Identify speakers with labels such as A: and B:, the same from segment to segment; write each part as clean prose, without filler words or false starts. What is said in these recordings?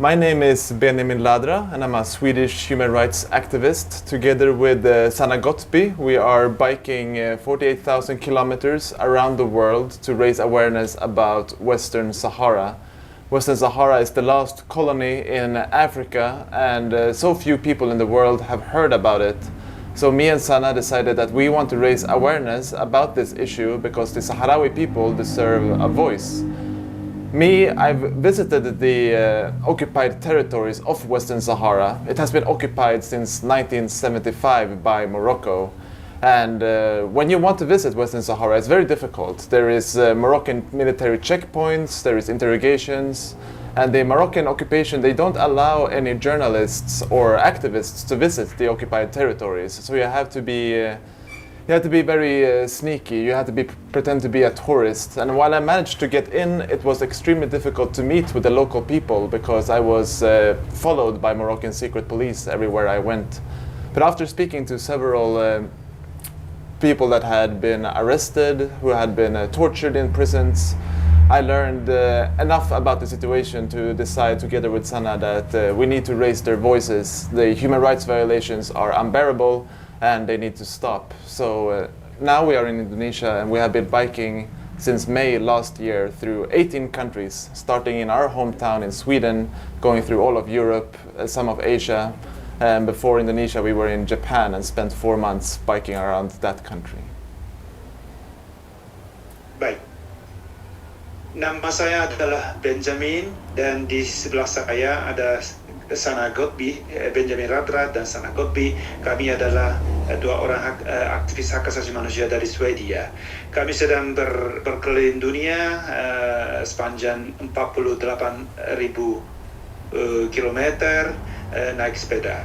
A: My name is Benjamin Ladraa, and I'm a Swedish human rights activist. Together with Sanna Ghotbi, we are biking 48,000 kilometers around the world to raise awareness about Western Sahara. Western Sahara is the last colony in Africa, and so few people in the world have heard about it. So me and Sanna decided that we want to raise awareness about this issue because the Sahrawi people deserve a voice. I've visited the occupied territories of Western Sahara. It has been occupied since 1975 by Morocco. And when you want to visit Western Sahara, it's very difficult. There is Moroccan military checkpoints, there is interrogations, and the Moroccan occupation, they don't allow any journalists or activists to visit the occupied territories. So you have to be very sneaky. You have to pretend to be a tourist. And while I managed to get in, it was extremely difficult to meet with the local people because I was followed by Moroccan secret police everywhere I went. But after speaking to several people that had been arrested, who had been tortured in prisons, I learned enough about the situation to decide together with Sanna that we need to raise their voices. The human rights violations are unbearable and they need to stop. So now we are in Indonesia and we have been biking since May last year through 18 countries, starting in our hometown in Sweden, going through all of Europe, some of Asia. And before Indonesia, we were in Japan and spent 4 months biking around that country.
B: Baik, nama saya adalah Benjamin dan di sebelah saya ada Sanna Ghotbi, Benjamin Ladraa dan Sanna Ghotbi. Kami adalah dua orang aktivis hak asasi manusia dari Swedia. Kami sedang berkeliling dunia sepanjang 48.000 kilometer naik sepeda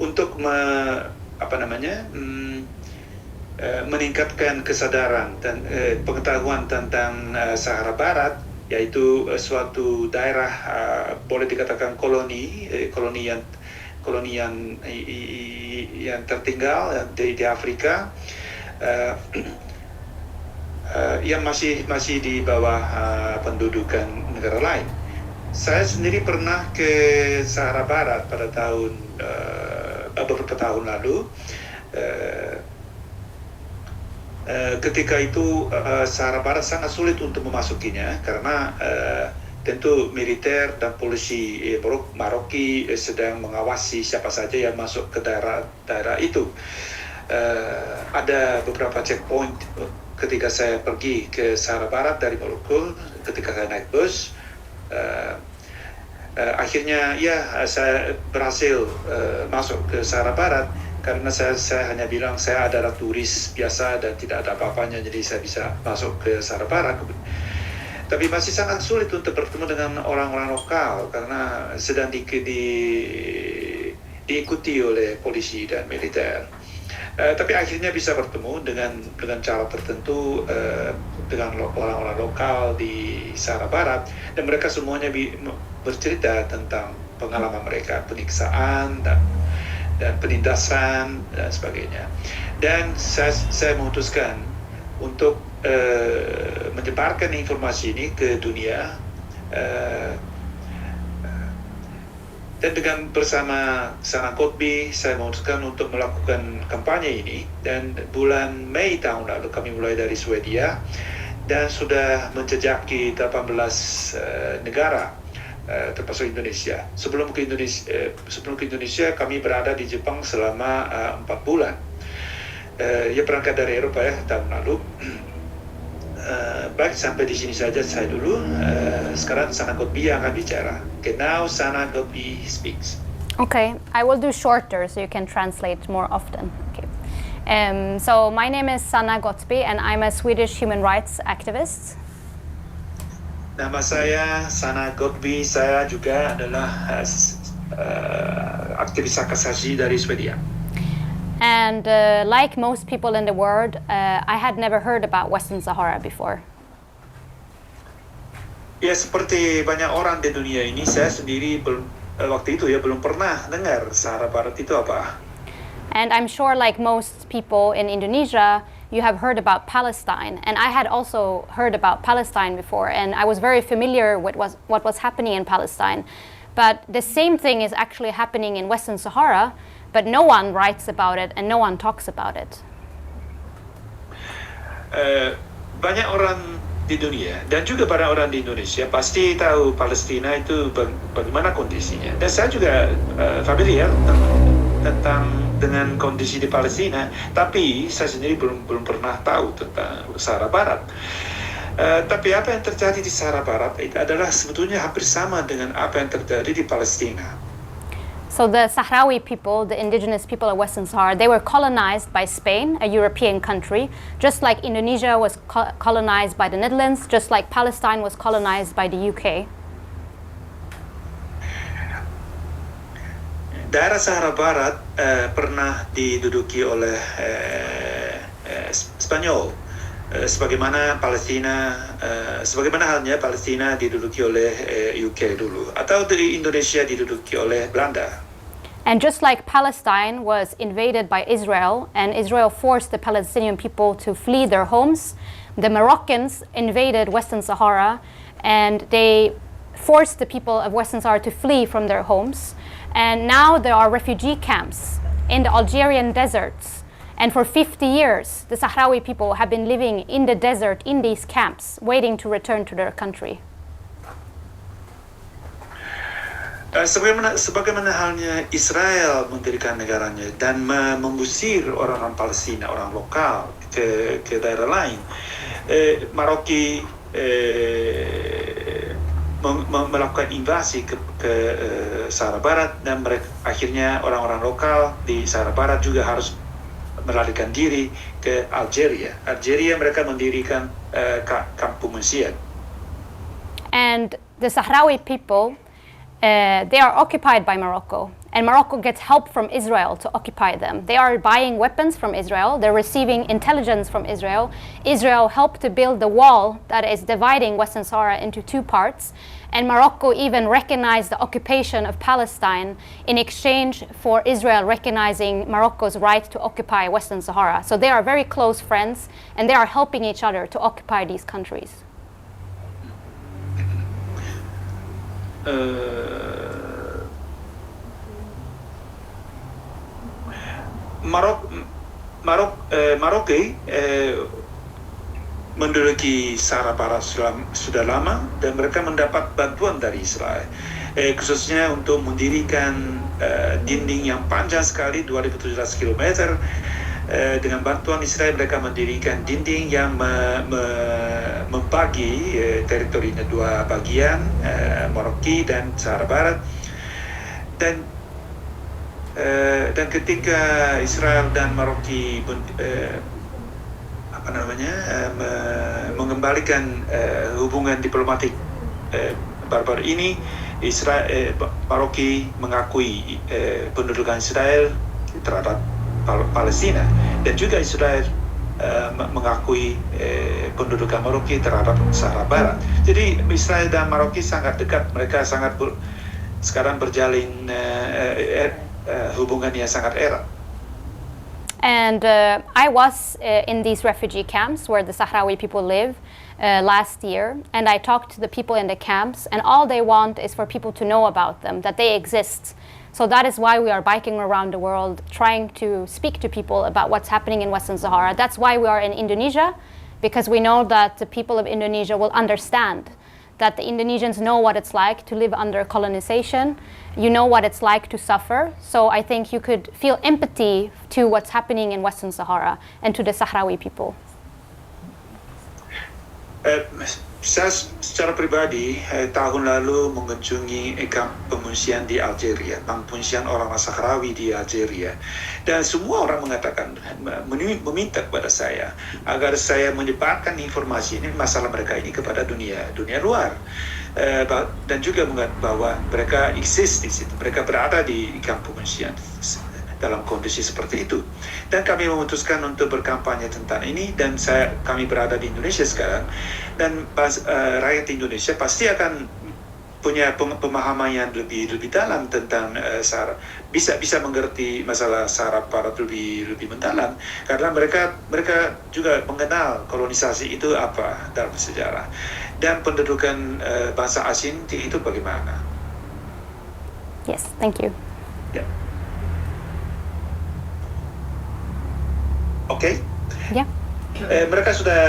B: untuk meningkatkan kesadaran dan pengetahuan tentang Sahara Barat, yaitu suatu daerah boleh dikatakan koloni yang tertinggal di Afrika yang masih di bawah pendudukan negara lain. Saya sendiri pernah ke Sahara Barat pada beberapa tahun lalu. Ketika itu Sahara Barat sangat sulit untuk memasukinya karena tentu militer dan polisi Maroki sedang mengawasi siapa saja yang masuk ke daerah itu. Ada beberapa checkpoint ketika saya pergi ke Sahara Barat dari Maroko, ketika saya naik bus. Akhirnya saya berhasil masuk ke Sahara Barat karena saya hanya bilang saya adalah turis biasa dan tidak ada apa-apanya, jadi saya bisa masuk ke Sahara Barat. Tapi masih sangat sulit untuk bertemu dengan orang-orang lokal karena sedang diikuti oleh polisi dan militer. Tapi akhirnya bisa bertemu dengan cara tertentu dengan orang-orang lokal di Sahara Barat, dan mereka semuanya bercerita tentang pengalaman mereka, penyiksaan dan penindasan dan sebagainya. Dan saya memutuskan untuk menyebarkan informasi ini ke dunia, dan dengan bersama Sanna Ghotbi saya memutuskan untuk melakukan kampanye ini. Dan bulan Mei tahun lalu kami mulai dari Swedia dan sudah menjejaki 18 negara, termasuk Indonesia. Sebelum ke Indonesia kami berada di Jepang selama 4 bulan. Berangkat dari Eropa tahun lalu. Baik, sampai di sini saja saya dulu. Sekarang Sanna Ghotbi yang akan bicara. Okay, now Sanna Ghotbi speaks.
C: Okay, I will do shorter so you can translate more often. Okay. So my name is Sanna Ghotbi and I'm a Swedish human rights activist.
B: Nama saya Sanna Ghotbi, saya juga adalah aktivis hak asasi dari Swedia.
C: And like most people in the world, I had never heard about Western Sahara before.
B: Ya, seperti banyak orang di dunia ini, saya sendiri waktu itu belum pernah dengar Sahara Barat itu apa.
C: And I'm sure like most people in Indonesia, you have heard about Palestine, and I had also heard about Palestine before, and I was very familiar with what was happening in Palestine. But the same thing is actually happening in Western Sahara, but no one writes about it and no one talks about it.
B: Banyak orang di dunia dan juga banyak orang di Indonesia pasti tahu Palestina itu bagaimana kondisinya. Dan saya juga familiar tentang dengan kondisi di Palestina, tapi saya sendiri belum pernah tahu tentang Sahara Barat. Tapi apa yang terjadi di Sahara Barat itu adalah sebetulnya hampir sama dengan apa yang terjadi di Palestina.
C: So the Sahrawi people, the indigenous people of Western Sahara, they were colonized by Spain, a European country, just like Indonesia was colonized by the Netherlands, just like Palestine was colonized by the UK.
B: Daerah Sahara Barat pernah diduduki oleh Spanyol, sebagaimana halnya Palestina diduduki oleh UK dulu, atau di Indonesia diduduki oleh Belanda.
C: And just like Palestine was invaded by Israel, and Israel forced the Palestinian people to flee their homes, the Moroccans invaded Western Sahara, and they forced the people of Western Sahara to flee from their homes. And now there are refugee camps in the Algerian deserts. And for 50 years, the Sahrawi people have been living in the desert in these camps, waiting to return to their country.
B: Sebagaimana halnya Israel mendirikan negaranya dan mengusir orang-orang Palestina, orang lokal ke daerah lain, Maroki melakukan invasi ke Sahara Barat, dan akhirnya orang-orang lokal di Sahara Barat juga harus melarikan diri ke Algeria. Mereka mendirikan kampung Mungkin.
C: And the Sahrawi people, they are occupied by Morocco, and Morocco gets help from Israel to occupy them. They are buying weapons from Israel, they're receiving intelligence from Israel. Israel helped to build the wall that is dividing Western Sahara into two parts, and Morocco even recognized the occupation of Palestine in exchange for Israel recognizing Morocco's right to occupy Western Sahara. So they are very close friends, and they are helping each other to occupy these countries.
B: Maroko menduduki Sahara Barat sudah lama, dan mereka mendapat bantuan dari Israel, khususnya untuk mendirikan dinding yang panjang sekali 2.700 km. Dengan bantuan Israel mereka mendirikan dinding yang membagi teritorinya dua bagian, Maroko dan Sahara Barat. Dan ketika Israel dan Maroko mengembalikan hubungan diplomatik baru-baru ini, Maroko mengakui pendudukan Israel terhadap Palestina, dan juga Israel mengakui pendudukan Maroko terhadap Sahara Barat. Jadi Israel dan Maroko sangat dekat, mereka sekarang berjalin hubungan yang sangat erat.
C: And I was in these refugee camps where the Sahrawi people live last year, and I talked to the people in the camps, and all they want is for people to know about them, that they exist. So that is why we are biking around the world, trying to speak to people about what's happening in Western Sahara. That's why we are in Indonesia, because we know that the people of Indonesia will understand that the Indonesians know what it's like to live under colonization. You know what it's like to suffer. So I think you could feel empathy to what's happening in Western Sahara and to the Sahrawi people.
B: Saya secara pribadi tahun lalu mengunjungi kamp pengungsian di Algeria, pengungsian orang Sahrawi di Algeria, dan semua orang mengatakan, meminta kepada saya agar saya menyebarkan informasi ini, masalah mereka ini kepada dunia luar, dan juga bahwa mereka eksis di situ, mereka berada di kamp pengungsian dalam kondisi seperti itu. Dan kami memutuskan untuk berkampanye tentang ini, dan kami berada di Indonesia sekarang, dan rakyat Indonesia pasti akan punya pemahaman yang lebih dalam tentang Sahara, bisa mengerti masalah Sahara Barat lebih mendalam, karena mereka juga mengenal kolonisasi itu apa dalam sejarah dan pendudukan bangsa asing itu bagaimana.
C: Yes, thank you.
B: Ya. Oke.
C: Yeah.
B: Mereka sudah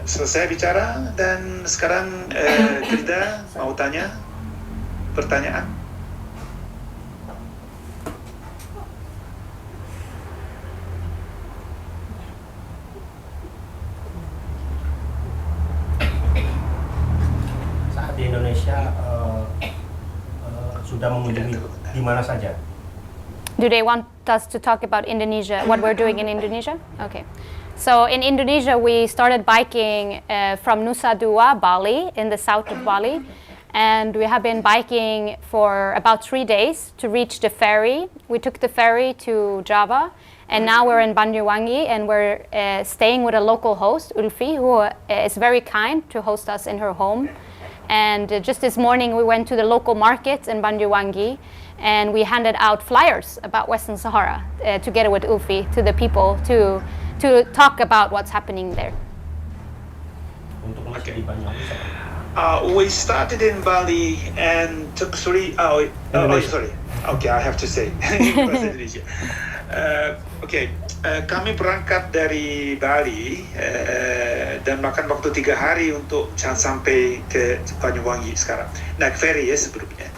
B: selesai bicara dan sekarang kita mau tanya pertanyaan.
D: Saat di Indonesia sudah mengunjungi di mana saja?
C: Do they want us to talk about Indonesia, what we're doing in Indonesia? Okay. So in Indonesia, we started biking from Nusa Dua, Bali, in the south of Bali. And we have been biking for about 3 days to reach the ferry. We took the ferry to Java. And now we're in Banyuwangi, and we're staying with a local host, Ulfi, who is very kind to host us in her home. And just this morning, we went to the local market in Banyuwangi, and we handed out flyers about Western Sahara together with Ulfi to the people to talk about what's happening there.
B: Okay. We started in Bali and took 3 hours. Sorry. Okay, I have to say. Indonesia. Okay, kami berangkat dari Bali dan makan waktu 3 hari untuk sampai ke Banyuwangi sekarang. Naik ferry ya sebelumnya.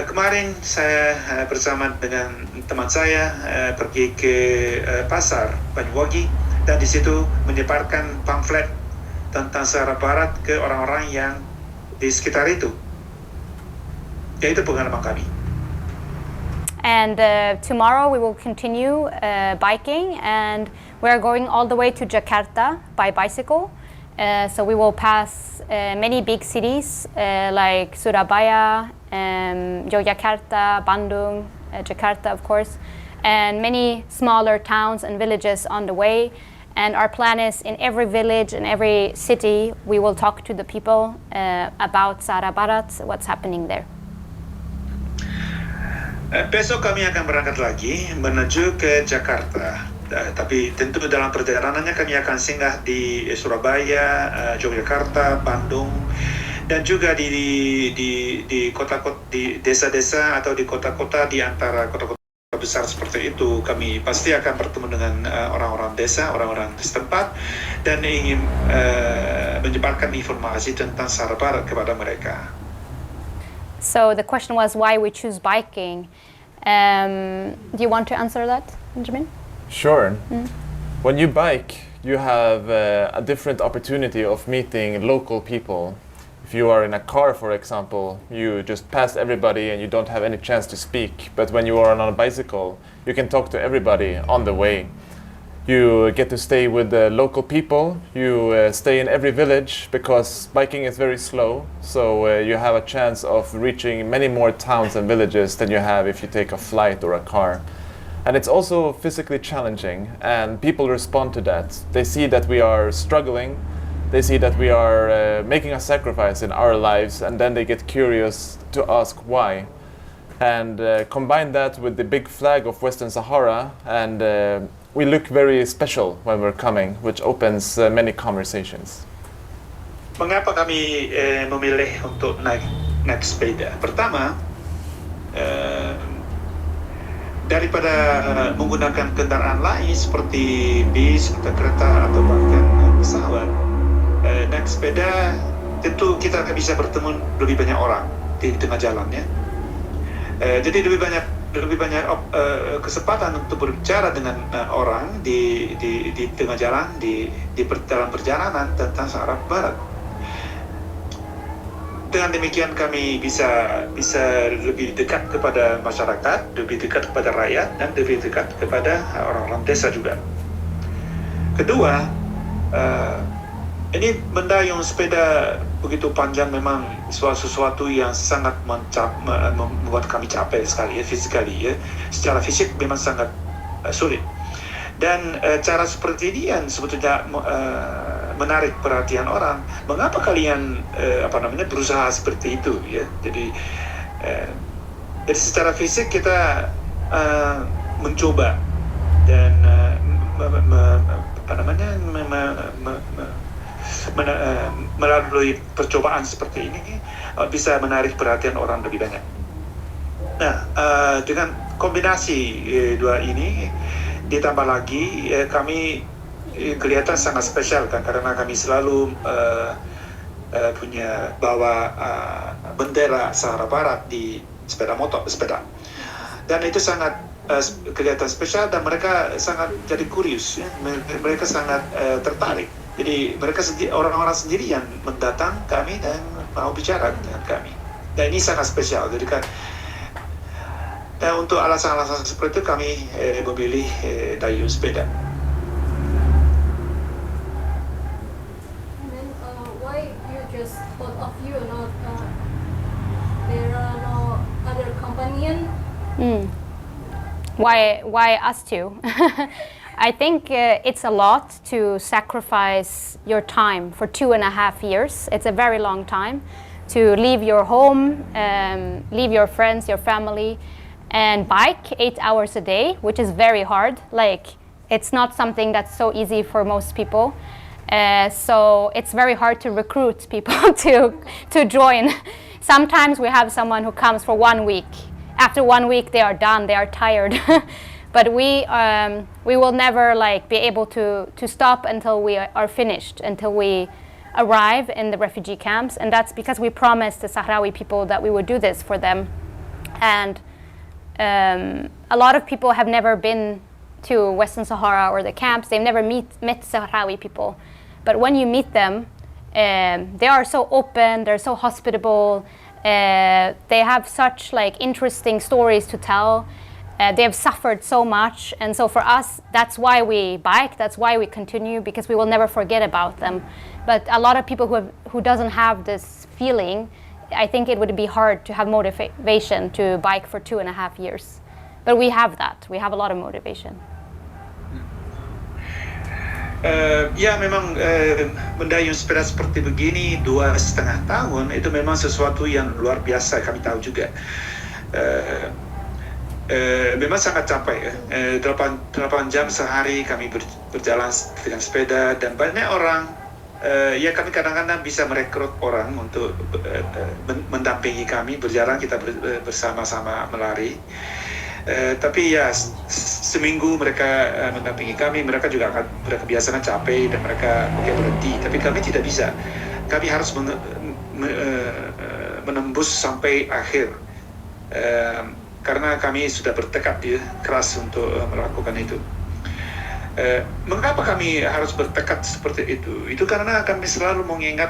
B: Kemarin saya bersama dengan teman saya pergi ke pasar Banyuwangi dan di situ menyebarkan pamflet tentang Sahara Barat ke orang-orang yang di sekitar itu. Ya, itu pengalaman kami.
C: And tomorrow we will continue biking, and we're going all the way to Jakarta by bicycle. So we will pass many big cities like Surabaya, Yogyakarta, Bandung, Jakarta, of course, and many smaller towns and villages on the way. And our plan is in every village and every city, we will talk to the people about Sahara Barat, what's happening there.
B: Besok kami akan berangkat lagi menuju ke Jakarta. Tapi tentu dalam perjalanannya kami akan singgah di Surabaya, Yogyakarta, Bandung, dan juga di kota-kota, di desa-desa atau di kota-kota di antara kota-kota besar seperti itu. Kami pasti akan bertemu dengan orang-orang desa, orang-orang setempat, dan ingin menyebarkan informasi tentang Sahara Barat kepada mereka.
C: So the question was why we choose biking. Do you want to answer that, Benjamin?
A: Sure. When you bike, you have a different opportunity of meeting local people. If you are in a car, for example, you just pass everybody and you don't have any chance to speak. But when you are on a bicycle, you can talk to everybody on the way. You get to stay with the local people. You stay in every village because biking is very slow. So you have a chance of reaching many more towns and villages than you have if you take a flight or a car. And it's also physically challenging, and people respond to that. They see that we are struggling. They see that we are making a sacrifice in our lives, and then they get curious to ask why. And combine that with the big flag of Western Sahara, and we look very special when we're coming, which opens many conversations.
B: Mengapa kami memilih untuk naik sepeda? Pertama, daripada menggunakan kendaraan lain seperti bis atau kereta atau bahkan pesawat, naik sepeda tentu kita akan bisa bertemu lebih banyak orang di tengah jalan ya. Jadi lebih banyak kesempatan untuk berbicara dengan orang di tengah jalan, dalam perjalanan tentang Sahara Barat. Dengan demikian kami bisa lebih dekat kepada masyarakat, lebih dekat kepada rakyat, dan lebih dekat kepada orang-orang desa juga. Kedua, ini mendayung sepeda begitu panjang memang sesuatu yang sangat membuat kami capek sekali ya, physically ya. Secara fisik memang sangat sulit. Dan cara seperti ini yang sebetulnya menarik perhatian orang. Mengapa kalian berusaha seperti itu ya? Jadi secara fisik kita mencoba dan melalui percobaan seperti ini bisa menarik perhatian orang lebih banyak. Nah, dengan kombinasi dua ini ditambah lagi kami kelihatan sangat spesial kan, karena kami selalu punya bawa bendera Sahara Barat di sepeda, dan itu sangat kelihatan spesial dan mereka sangat jadi kurius ya. Mereka sangat tertarik. Jadi mereka orang-orang sendiri yang mendatang kami dan mau bicara dengan kami. Dan ini sangat spesial. Jadi kan untuk alasan-alasan seperti itu kami memilih dayung sepeda.
E: And then why you just both of you not there are no other companion?
C: Why us two? I think it's a lot to sacrifice your time for 2.5 years. It's a very long time to leave your home, leave your friends, your family, and bike 8 hours a day, which is very hard. Like, it's not something that's so easy for most people. So it's very hard to recruit people to join. Sometimes we have someone who comes for 1 week. After 1 week, they are done. They are tired. But we will never be able to stop until we are finished, until we arrive in the refugee camps, and that's because we promised the Sahrawi people that we would do this for them. And a lot of people have never been to Western Sahara or the camps. They've never met Sahrawi people. But when you meet them, they are so open, they're so hospitable, they have such interesting stories to tell. They have suffered so much, and so for us, that's why we bike, that's why we continue, because we will never forget about them. But a lot of people who doesn't have this feeling, I think it would be hard to have motivation to bike for 2.5 years. But we have that. We have a lot of motivation.
B: Ya memang mendayung sepeda seperti begini 2,5 tahun itu memang sesuatu yang luar biasa, kami tahu juga. Memang sangat capek ya. 8 jam sehari kami berjalan dengan sepeda, dan banyak orang ya kami kadang-kadang bisa merekrut orang untuk mendampingi kami berjalan, kita bersama-sama melari. Tapi ya seminggu mereka mendampingi kami, mereka biasanya capek dan mereka mungkin berhenti, tapi kami tidak bisa. Kami harus menembus sampai akhir. Karena kami sudah bertekad keras untuk melakukan itu. Mengapa kami harus bertekad seperti itu? Itu karena kami selalu mengingat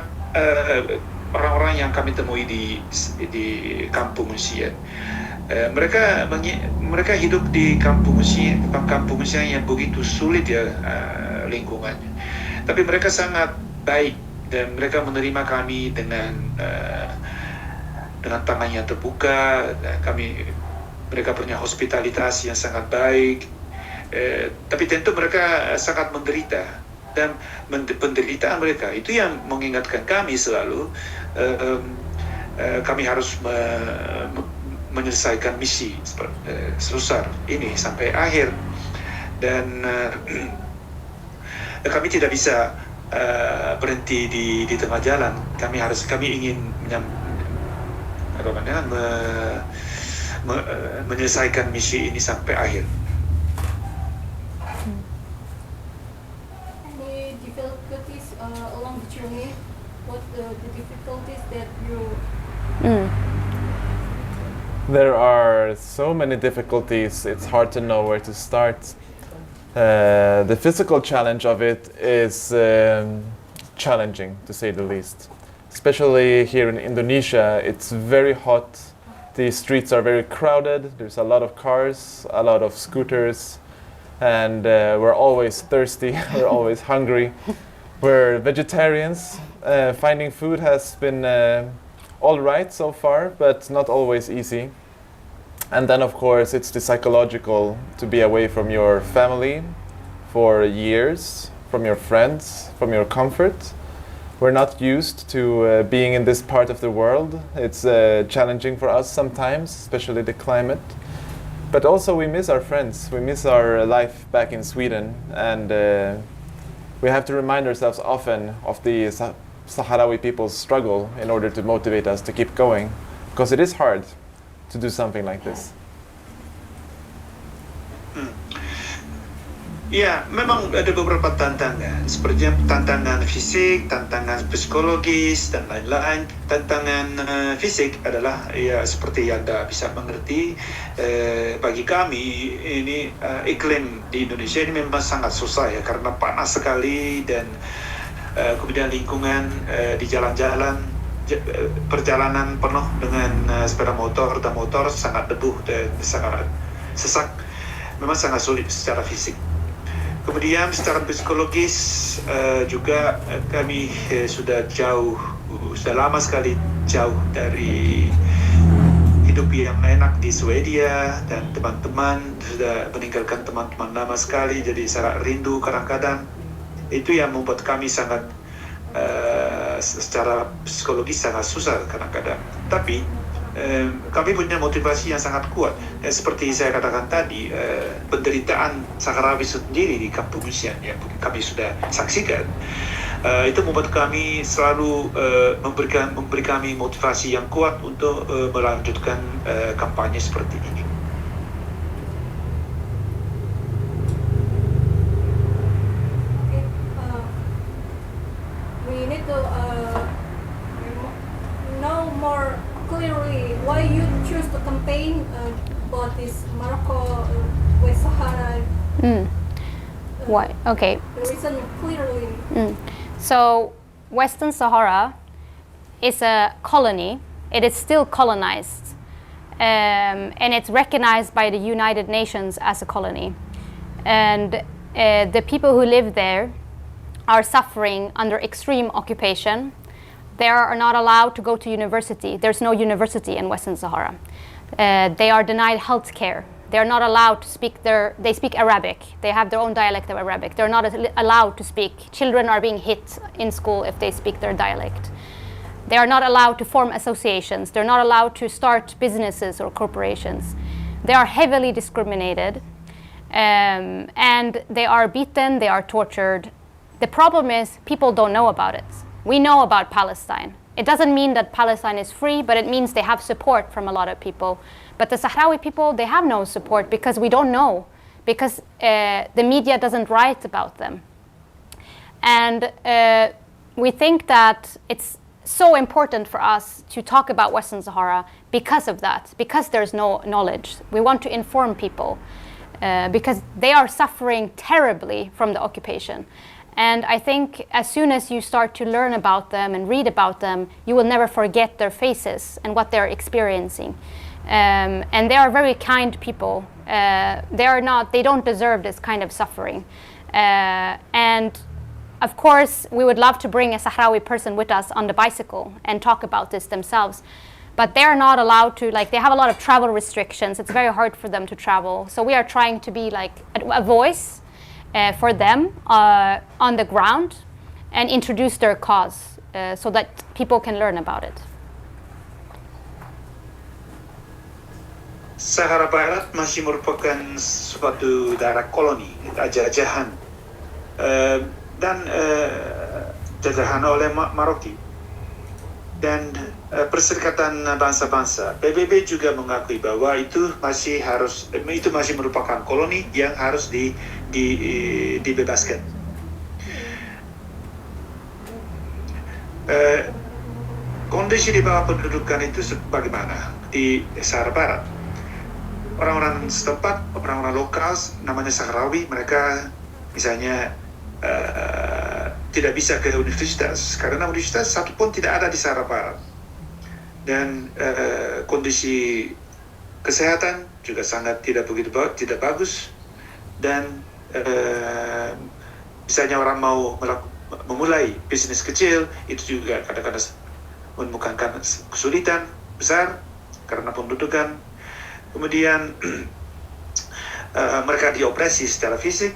B: orang-orang yang kami temui di kampung manusia. Mereka hidup di kampung manusia yang begitu sulit ya lingkungannya. Tapi mereka sangat baik dan mereka menerima kami dengan tangan yang terbuka. Dan mereka punya hospitalitas yang sangat baik, tapi tentu mereka sangat menderita, dan penderitaan mereka itu yang mengingatkan kami selalu kami harus menyelesaikan misi sebesar ini sampai akhir, dan kami tidak bisa berhenti di tengah jalan. Kami ingin menyelesaikan misi ini sampai akhir.
E: Any difficulties along the journey? What the difficulties that you?
A: There are so many difficulties, it's hard to know where to start. The physical challenge of it is challenging, to say the least. Especially here in Indonesia, it's very hot. The streets are very crowded, there's a lot of cars, a lot of scooters, and we're always thirsty, we're always hungry. We're vegetarians. Finding food has been all right so far, but not always easy. And then of course it's the psychological, to be away from your family for years, from your friends, from your comfort. We're not used to being in this part of the world. It's challenging for us sometimes, especially the climate. But also we miss our friends. We miss our life back in Sweden, and we have to remind ourselves often of the Sahrawi people's struggle in order to motivate us to keep going, because it is hard to do something like this.
B: Ya, memang ada beberapa tantangan, seperti tantangan fisik, tantangan psikologis, dan lain-lain. Tantangan fisik adalah ya seperti yang Anda bisa mengerti, bagi kami ini iklim di Indonesia ini memang sangat susah ya, karena panas sekali, dan kemudian lingkungan di jalan-jalan, perjalanan penuh dengan sepeda motor dan motor, sangat debu dan sangat sesak, memang sangat sulit secara fisik. Kemudian secara psikologis juga kami sudah lama sekali jauh dari hidup yang enak di Swedia, dan teman-teman sudah meninggalkan teman-teman lama sekali, jadi sangat rindu kadang-kadang. Itu yang membuat kami sangat secara psikologis sangat susah kadang-kadang. Tapi kami punya motivasi yang sangat kuat. Seperti saya katakan tadi, penderitaan Sahrawi sendiri di Kampanyekan yang kami sudah saksikan, itu membuat kami selalu memberi kami motivasi yang kuat untuk melanjutkan kampanye seperti ini.
E: We need to know more clearly why you choose to campaign about this Morocco, West Sahara.
C: Why? Okay.
E: The reason clearly.
C: So, Western Sahara is a colony. It is still colonized, and it's recognized by the United Nations as a colony. And the people who live there are suffering under extreme occupation. They are not allowed to go to university. There's no university in Western Sahara. They are denied health care. They are not allowed to speak they speak Arabic. They have their own dialect of Arabic. They're not allowed to speak. Children are being hit in school if they speak their dialect. They are not allowed to form associations. They're not allowed to start businesses or corporations. They are heavily discriminated, and they are beaten, they are tortured. The problem is people don't know about it. We know about Palestine. It doesn't mean that Palestine is free, but it means they have support from a lot of people. But the Sahrawi people, they have no support because we don't know, because the media doesn't write about them. And we think that it's so important for us to talk about Western Sahara because of that, because there's no knowledge. We want to inform people because they are suffering terribly from the occupation. And I think as soon as you start to learn about them and read about them, you will never forget their faces and what they're experiencing. And they are very kind people. They don't deserve this kind of suffering. And of course, we would love to bring a Sahrawi person with us on the bicycle and talk about this themselves. But they're not allowed to, they have a lot of travel restrictions. It's very hard for them to travel. So we are trying to be a voice for them on the ground and introduce their cause so that people can learn about it.
B: Sahara Barat masih merupakan suatu daerah koloni, jajahan, dan jajahan oleh Maroko. Dan Perserikatan Bangsa-Bangsa PBB juga mengakui bahwa itu masih merupakan koloni yang harus dibebaskan. Kondisi di bawah pendudukan itu bagaimana di Sahara Barat? Orang-orang setempat, orang-orang lokal namanya Sahrawi, mereka misalnya tidak bisa ke universitas karena universitas satu pun tidak ada di Sahara Barat, dan kondisi kesehatan juga sangat tidak bagus, dan misalnya orang mau memulai bisnis kecil itu juga kadang-kadang menemukan kesulitan besar karena pendudukan. Kemudian mereka dioperasi secara fisik,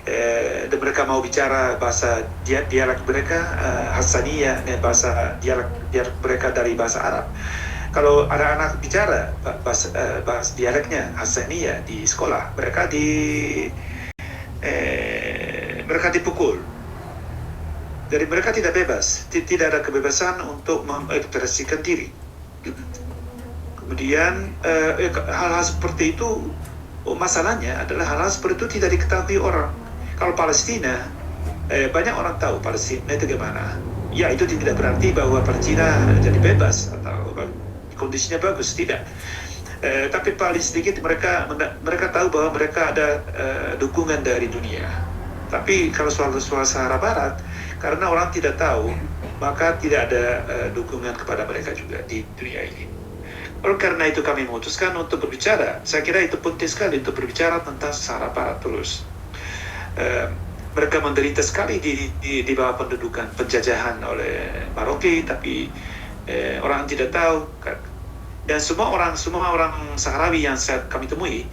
B: dan mereka mau bicara bahasa dialek mereka, Hassaniyah, bahasa dialek mereka dari bahasa Arab. Kalau ada anak bicara bahasa dialeknya Hassaniyah di sekolah, mereka dipukul. Jadi mereka tidak bebas, tidak ada kebebasan untuk mengekspresikan diri. Kemudian hal-hal seperti itu, masalahnya adalah hal-hal seperti itu tidak diketahui orang. Kalau Palestina, banyak orang tahu Palestina itu gimana. Ya, itu tidak berarti bahwa Palestina jadi bebas atau kondisinya bagus, tidak. Tapi paling sedikit mereka tahu bahwa mereka ada dukungan dari dunia. Tapi kalau soal Sahara Barat, karena orang tidak tahu, maka tidak ada dukungan kepada mereka juga di dunia ini. Oleh karena itu kami memutuskan untuk berbicara. Saya kira itu penting sekali untuk berbicara tentang Sahara Barat terus. Mereka menderita sekali di bawah pendudukan penjajahan oleh Maroki, tapi orang tidak tahu. Dan semua orang Sahrawi yang kami temui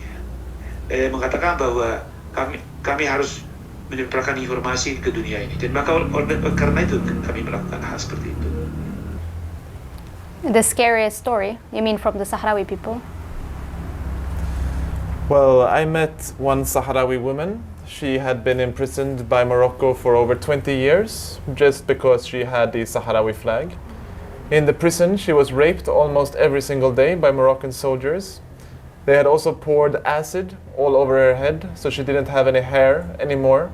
B: mengatakan bahwa kami harus menyebarkan informasi ke dunia ini. Dan maka karena itu kami melakukan hal seperti itu.
C: The scariest story, you mean from the Sahrawi people?
A: Well, I met one Sahrawi woman. She had been imprisoned by Morocco for over 20 years just because she had the Sahrawi flag. In the prison, she was raped almost every single day by Moroccan soldiers. They had also poured acid all over her head, so she didn't have any hair anymore.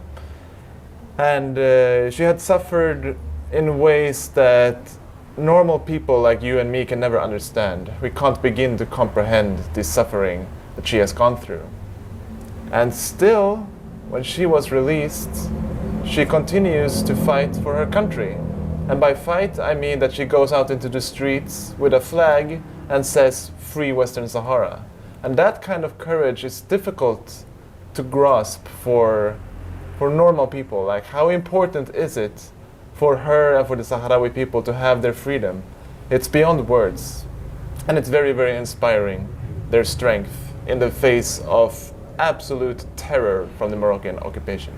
A: And she had suffered in ways that normal people like you and me can never understand. We can't begin to comprehend the suffering that she has gone through. And still, when she was released, she continues to fight for her country. And by fight, I mean that she goes out into the streets with a flag and says, "Free Western Sahara." And that kind of courage is difficult to grasp for normal people. Like, how important is it for her and for the Sahrawi people to have their freedom? It's beyond words. And it's very, very inspiring, their strength in the face of absolute terror from the Moroccan occupation.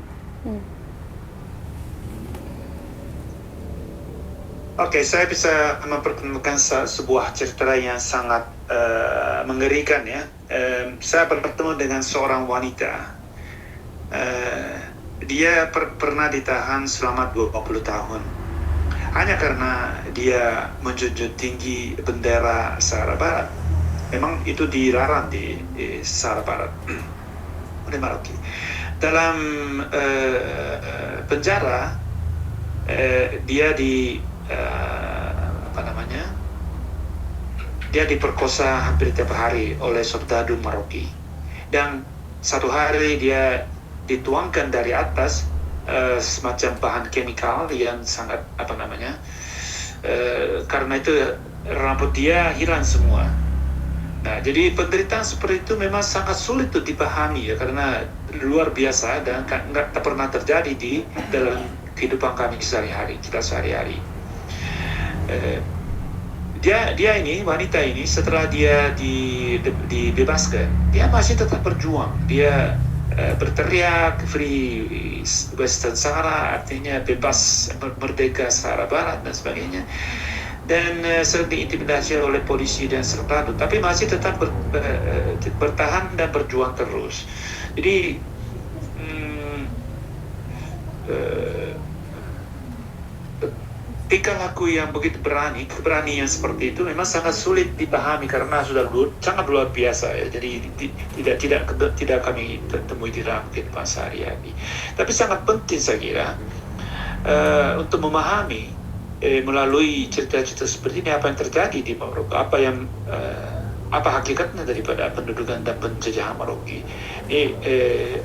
B: Oke, saya bisa memperkenalkan sebuah cerita yang sangat mengerikan ya. Saya bertemu dengan seorang wanita. Dia pernah ditahan selama 20 tahun. Hanya karena dia menjunjung tinggi bendera Sahara Barat. Memang itu dilarang di Sahara Barat oleh Maroki. Dalam penjara, dia dia diperkosa hampir tiap hari oleh soldadu Maroki. Dan satu hari dia dituangkan dari atas semacam bahan kimia yang sangat karena itu rambut dia hilang semua. Nah, jadi penderitaan seperti itu memang sangat sulit untuk dipahami ya, karena luar biasa dan nggak pernah terjadi di dalam kehidupan kami sehari-hari, kita sehari-hari. Dia ini, wanita ini, setelah dia dibebaskan, dia masih tetap berjuang. Dia berteriak Free Western Sahara, artinya bebas merdeka Sahara Barat dan sebagainya. Dan sering diintimidasi oleh polisi dan serta, tapi masih tetap bertahan dan berjuang terus. Jadi tingkah laku yang begitu keberanian seperti itu memang sangat sulit dipahami karena sudah sangat luar biasa ya. Jadi tidak kami temui di dalam kehidupan sehari-hari. Tapi sangat penting saya kira untuk memahami melalui cerita-cerita seperti ini apa yang terjadi di Maroko, apa hakikatnya daripada pendudukan dan penjajahan Maroki.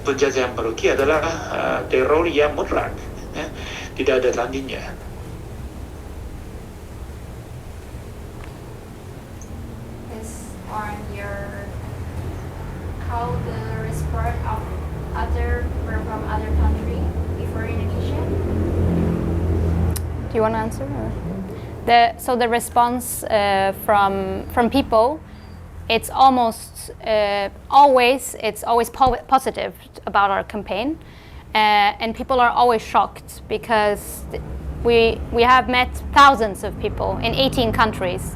B: Penjajahan Maroki adalah teror yang mutlak, ya, tidak ada tandingnya.
E: On your how the response of other from other country before Indonesia?
C: Do you want to answer? So the response from people, it's almost always positive about our campaign. and people are always shocked because we have met thousands of people in 18 countries,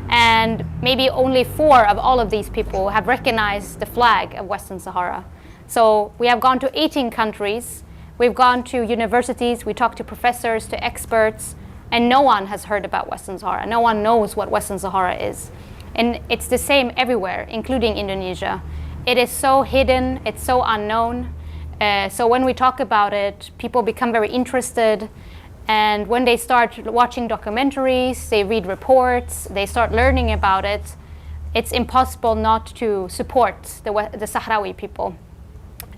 C: and maybe only 4 of all of these people have recognized the flag of Western Sahara. So we have gone to 18 countries, we've gone to universities, we talked to professors, to experts, and no one has heard about Western Sahara. No one knows what Western Sahara is. And it's the same everywhere, including Indonesia. It is so hidden, it's so unknown. So when we talk about it, people become very interested. And when they start watching documentaries, they read reports, they start learning about it, it's impossible not to support the Sahrawi people.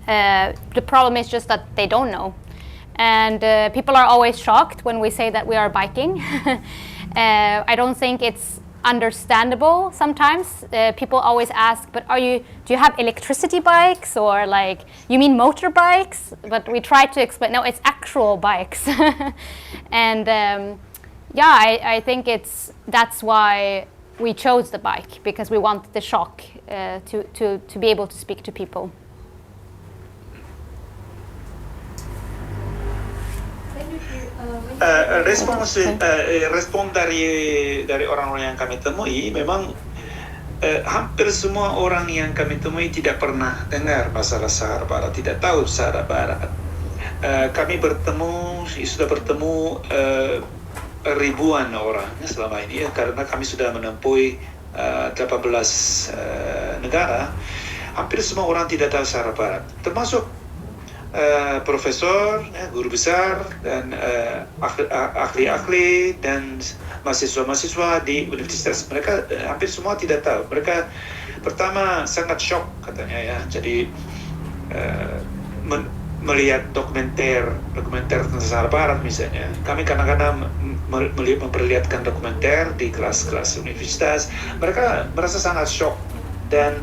C: The problem is just that they don't know. And people are always shocked when we say that we are biking. I don't think it's understandable sometimes. People always ask, but do you have electricity bikes, or like, you mean motorbikes? But we try to explain, no, it's actual bikes. And I think that's why we chose the bike, because we want the shock to be able to speak to people.
B: Respon dari orang-orang yang kami temui, memang hampir semua orang yang kami temui tidak pernah dengar masalah Sahara Barat, tidak tahu Sahara Barat. Kami sudah bertemu ribuan orang selama ini, karena kami sudah menempuh 18 negara. Hampir semua orang tidak tahu Sahara Barat, termasuk profesor, guru besar, dan ahli-ahli dan mahasiswa-mahasiswa di universitas. Mereka hampir semua tidak tahu. Mereka pertama sangat shock katanya ya. Jadi melihat dokumenter tentang Sahara Barat misalnya. Kami kadang-kadang memperlihatkan dokumenter di kelas-kelas universitas. Mereka merasa sangat shock, dan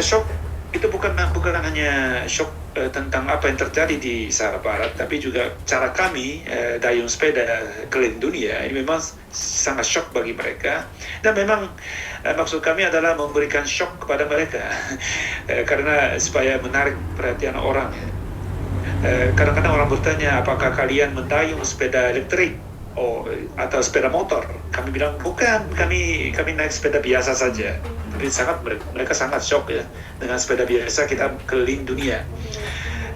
B: shock itu bukan hanya shock tentang apa yang terjadi di Sahara Barat, tapi juga cara kami dayung sepeda keliling dunia ini memang sangat shock bagi mereka. Dan memang maksud kami adalah memberikan shock kepada mereka karena supaya menarik perhatian orang. Kadang-kadang orang bertanya, apakah kalian mendayung sepeda elektrik atau sepeda motor? Kami bilang bukan, kami naik sepeda biasa saja. Tapi mereka sangat shock ya, dengan sepeda biasa kita keliling dunia.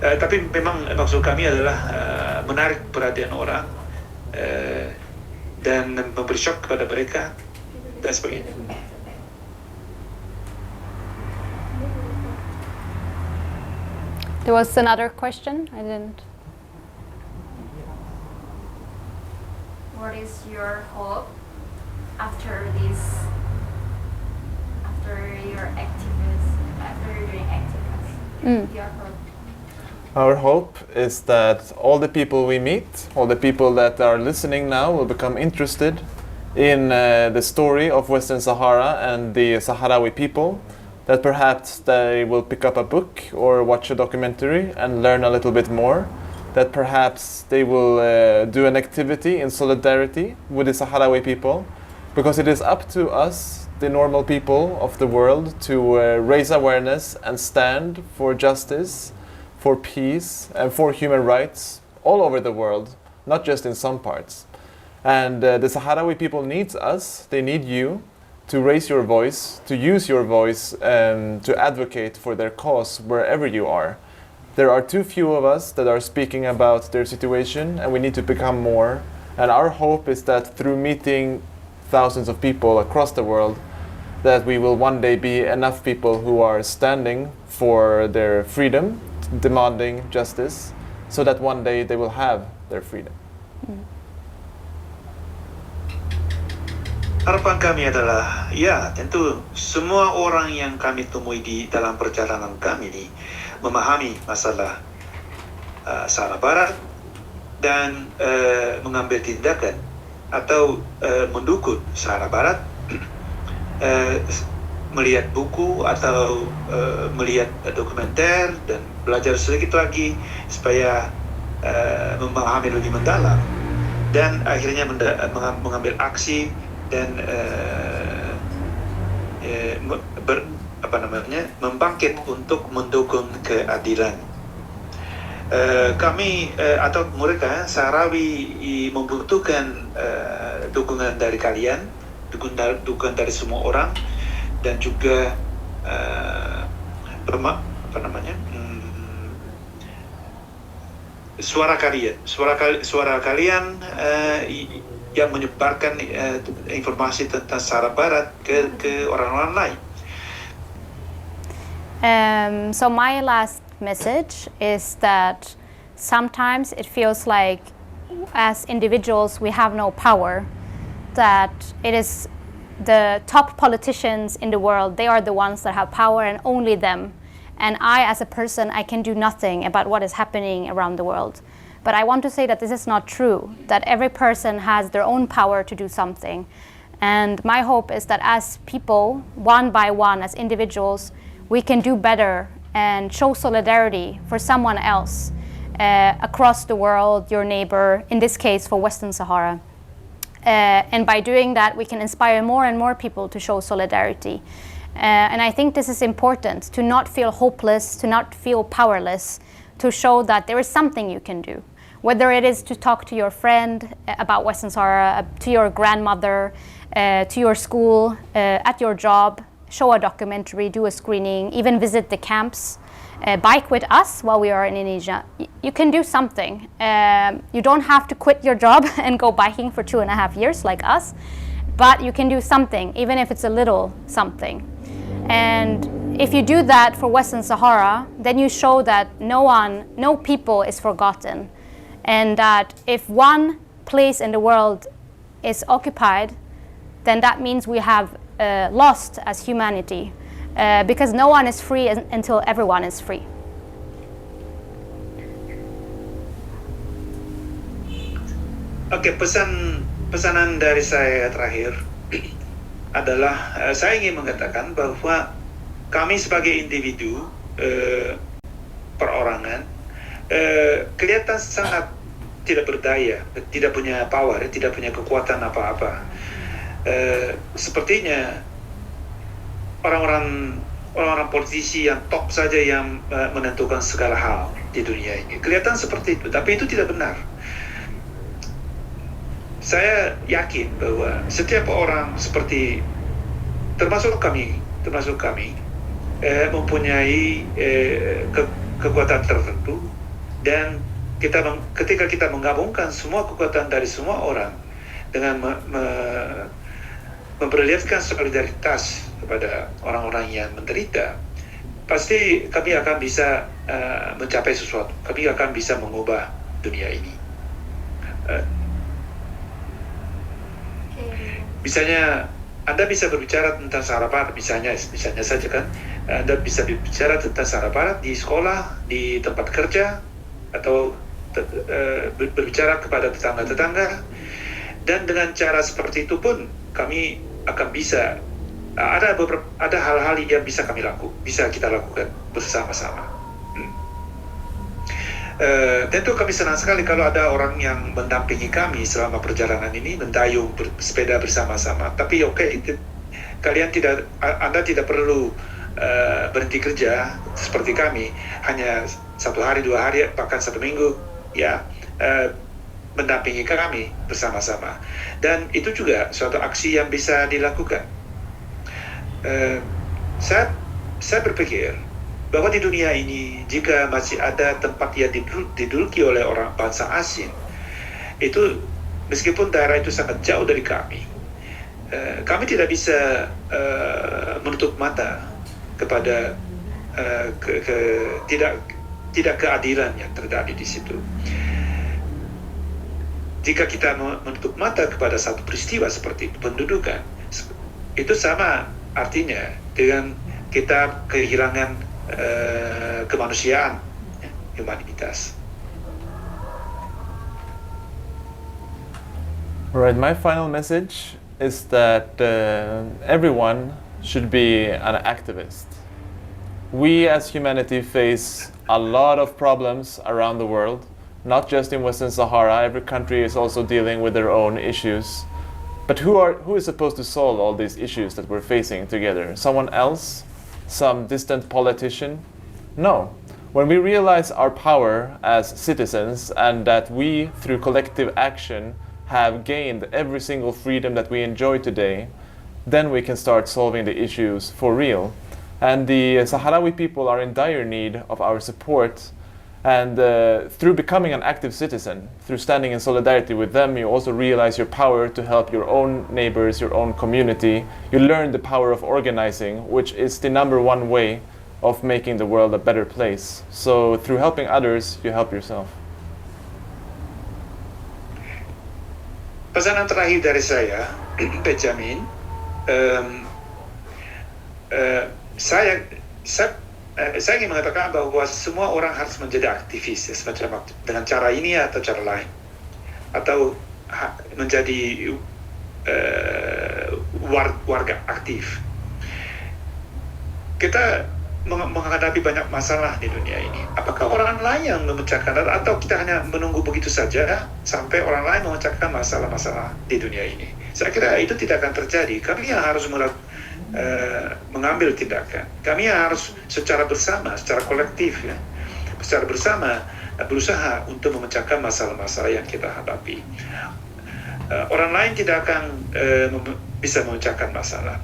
B: Tapi memang maksud kami adalah menarik perhatian orang dan memberi shock kepada mereka dan sebagainya.
C: There was another question. I didn't.
F: What is your hope after you're doing activism? Your hope?
A: Our hope is that all the people we meet, all the people that are listening now, will become interested in the story of Western Sahara and the Sahrawi people, that perhaps they will pick up a book or watch a documentary and learn a little bit more, that perhaps they will do an activity in solidarity with the Sahrawi people, because it is up to us, the normal people of the world, to raise awareness and stand for justice, for peace, and for human rights all over the world, not just in some parts. And the Sahrawi people needs us, they need you, to raise your voice, to use your voice, and to advocate for their cause wherever you are. There are too few of us that are speaking about their situation, and we need to become more. And our hope is that through meeting thousands of people across the world, that we will one day be enough people who are standing for their freedom, demanding justice, so that one day they will have their freedom.
B: Harapan kami adalah, ya tentu semua orang yang kami temui di dalam perjalanan kami ini memahami masalah Sahara Barat dan mengambil tindakan atau mendukung Sahara Barat, melihat buku atau melihat dokumenter dan belajar sedikit lagi supaya memahami lebih mendalam, dan akhirnya mengambil aksi dan membangkit untuk mendukung keadilan. Kami atau mereka Sahrawi membutuhkan dukungan dari kalian, dukungan dari semua orang, dan juga suara kalian yang menyebarkan informasi tentang Sahara Barat ke orang-orang lain.
C: So my last message is that sometimes it feels like as individuals we have no power, that it is the top politicians in the world, they are the ones that have power and only them. And I, as a person, I can do nothing about what is happening around the world. But I want to say that this is not true, that every person has their own power to do something. And my hope is that as people, one by one, as individuals, we can do better and show solidarity for someone else across the world, your neighbor, in this case for Western Sahara. And by doing that, we can inspire more and more people to show solidarity. And I think this is important, to not feel hopeless, to not feel powerless, to show that there is something you can do. Whether it is to talk to your friend about Western Sahara, to your grandmother, to your school, at your job, show a documentary, do a screening, even visit the camps, bike with us while we are in Indonesia. You can do something. You don't have to quit your job and go biking for 2.5 years like us, but you can do something, even if it's a little something. And if you do that for Western Sahara, then you show that no people is forgotten, and that if one place in the world is occupied, then that means we have lost as humanity, because no one is free until everyone is free.
B: Oke, pesanan dari saya terakhir adalah saya ingin mengatakan bahwa kami sebagai individu perorangan kelihatan sangat tidak berdaya, tidak punya power, tidak punya kekuatan apa-apa. Sepertinya orang-orang politisi yang top saja yang menentukan segala hal di dunia ini. Kelihatan seperti itu, tapi itu tidak benar. Saya yakin bahwa setiap orang seperti termasuk kami mempunyai kekuatan tertentu, dan ketika kita menggabungkan semua kekuatan dari semua orang dengan memperlihatkan solidaritas kepada orang-orang yang menderita, pasti kami akan bisa mencapai sesuatu. Kami akan bisa mengubah dunia ini. Misalnya Anda bisa berbicara tentang Sahara Barat, misalnya saja kan, Anda bisa berbicara tentang Sahara Barat di sekolah, di tempat kerja, atau berbicara kepada tetangga-tetangga. Dan dengan cara seperti itu pun kami akan bisa ada hal-hal yang bisa kita lakukan bersama-sama. Tentu kami senang sekali kalau ada orang yang mendampingi kami selama perjalanan ini, mendayung, bersepeda bersama-sama. Tapi Anda tidak perlu berhenti kerja seperti kami, hanya 1 hari, 2 hari, bahkan 1 minggu, ya, mendampingi kami bersama-sama. Dan itu juga suatu aksi yang bisa dilakukan. Saya berpikir bahwa di dunia ini, jika masih ada tempat yang diduduki oleh orang bangsa asing, itu meskipun daerah itu sangat jauh dari kami, kami tidak bisa menutup mata kepada tidak keadilan yang terjadi di situ. Jika kita menutup mata kepada satu peristiwa seperti itu, pendudukan, itu sama artinya dengan kita kehilangan kemanusiaan, humanitas.
A: Right, my final message is that everyone should be an activist. We as humanity face a lot of problems around the world, not just in Western Sahara. Every country is also dealing with their own issues. But who is supposed to solve all these issues that we're facing together? Someone else? Some distant politician? No. When we realize our power as citizens and that we, through collective action, have gained every single freedom that we enjoy today, then we can start solving the issues for real. And the Sahrawi people are in dire need of our support. And through becoming an active citizen, through standing in solidarity with them, you also realize your power to help your own neighbors, your own community. You learn the power of organizing, which is the number one way of making the world a better place. So through helping others, you help yourself.
B: Pesanan terakhir dari saya, Benjamin, saya ingin mengatakan bahwa semua orang harus menjadi aktivis, semacam dengan cara ini atau cara lain, atau menjadi warga aktif. Kita menghadapi banyak masalah di dunia ini. Apakah orang lain yang memecahkan, atau kita hanya menunggu begitu saja sampai orang lain memecahkan masalah-masalah di dunia ini? Saya kira itu tidak akan terjadi. Kami yang harus mengambil tindakan. Kami harus secara bersama, secara kolektif, ya, secara bersama berusaha untuk memecahkan masalah-masalah yang kita hadapi. Orang lain tidak akan bisa memecahkan masalah.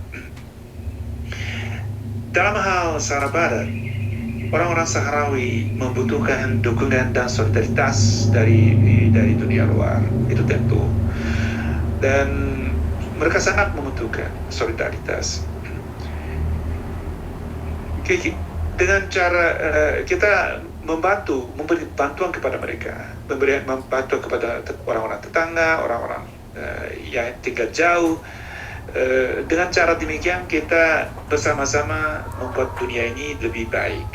B: Dalam hal Sahara Barat, orang-orang Sahrawi membutuhkan dukungan dan solidaritas dari dunia luar, itu tentu. Dan mereka sangat membutuhkan solidaritas. Dengan cara kita memberi bantuan kepada mereka, memberi bantuan kepada orang-orang tetangga, orang-orang yang tinggal jauh. Dengan cara demikian kita bersama-sama membuat dunia ini lebih baik.